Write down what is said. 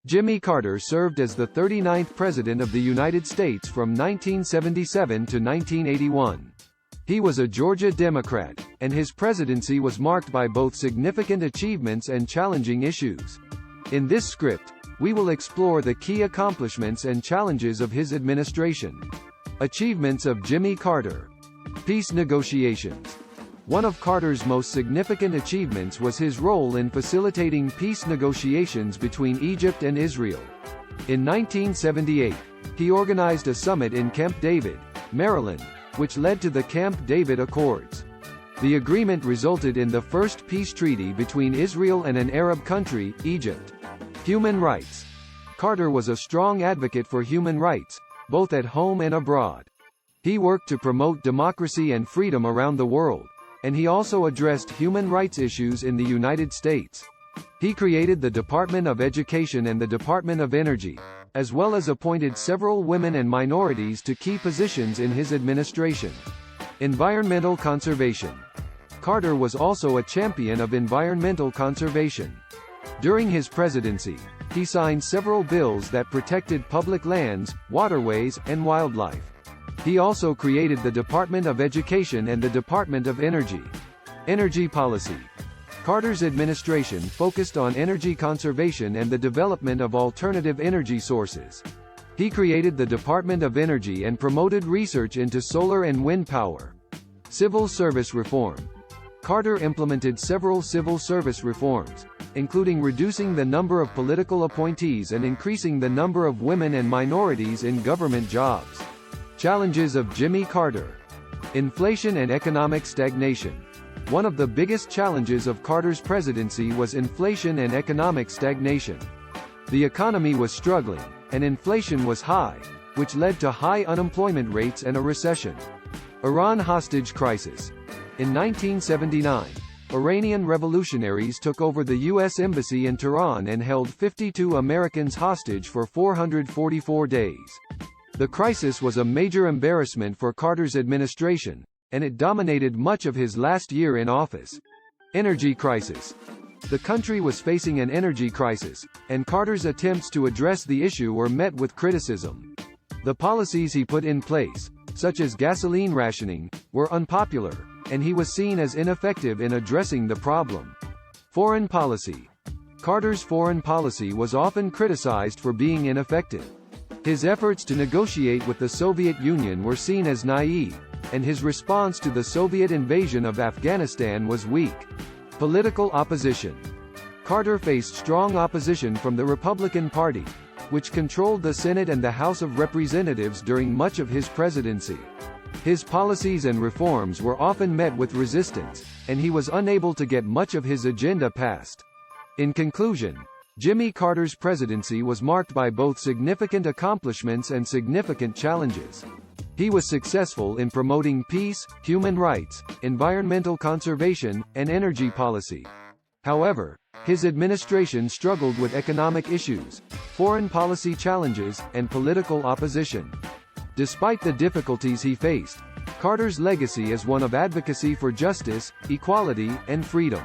Jimmy Carter served as the 39th President of the United States from 1977 to 1981. He was a Georgia Democrat, and his presidency was marked by both significant achievements and challenging issues. In this script, we will explore the key accomplishments and challenges of his administration. Achievements of Jimmy Carter. Peace negotiations. One of Carter's most significant achievements was his role in facilitating peace negotiations between Egypt and Israel. In 1978, he organized a summit in Camp David, Maryland, which led to the Camp David Accords. The agreement resulted in the first peace treaty between Israel and an Arab country, Egypt. Human rights. Carter was a strong advocate for human rights, both at home and abroad. He worked to promote democracy and freedom around the world, and he also addressed human rights issues in the United States. He created the Department of Education and the Department of Energy, as well as appointed several women and minorities to key positions in his administration. Environmental conservation. Carter was also a champion of environmental conservation. During his presidency, he signed several bills that protected public lands, waterways, and wildlife. He also created the Department of Education and the Department of Energy. Energy policy. Carter's administration focused on energy conservation and the development of alternative energy sources. He created the Department of Energy and promoted research into solar and wind power. Civil service reform. Carter implemented several civil service reforms, including reducing the number of political appointees and increasing the number of women and minorities in government jobs. Challenges of Jimmy Carter. Inflation and economic stagnation. One of the biggest challenges of Carter's presidency was inflation and economic stagnation. The economy was struggling, and inflation was high, which led to high unemployment rates and a recession. Iran hostage crisis. In 1979, Iranian revolutionaries took over the U.S. Embassy in Tehran and held 52 Americans hostage for 444 days. The crisis was a major embarrassment for Carter's administration, and it dominated much of his last year in office. Energy crisis. The country was facing an energy crisis, and Carter's attempts to address the issue were met with criticism. The policies he put in place, such as gasoline rationing, were unpopular, and he was seen as ineffective in addressing the problem. Foreign policy. Carter's foreign policy was often criticized for being ineffective. His efforts to negotiate with the Soviet Union were seen as naive, and his response to the Soviet invasion of Afghanistan was weak. Political opposition. Carter faced strong opposition from the Republican Party, which controlled the Senate and the House of Representatives during much of his presidency. His policies and reforms were often met with resistance, and he was unable to get much of his agenda passed. In conclusion, Jimmy Carter's presidency was marked by both significant accomplishments and significant challenges. He was successful in promoting peace, human rights, environmental conservation, and energy policy. However, his administration struggled with economic issues, foreign policy challenges, and political opposition. Despite the difficulties he faced, Carter's legacy is one of advocacy for justice, equality, and freedom.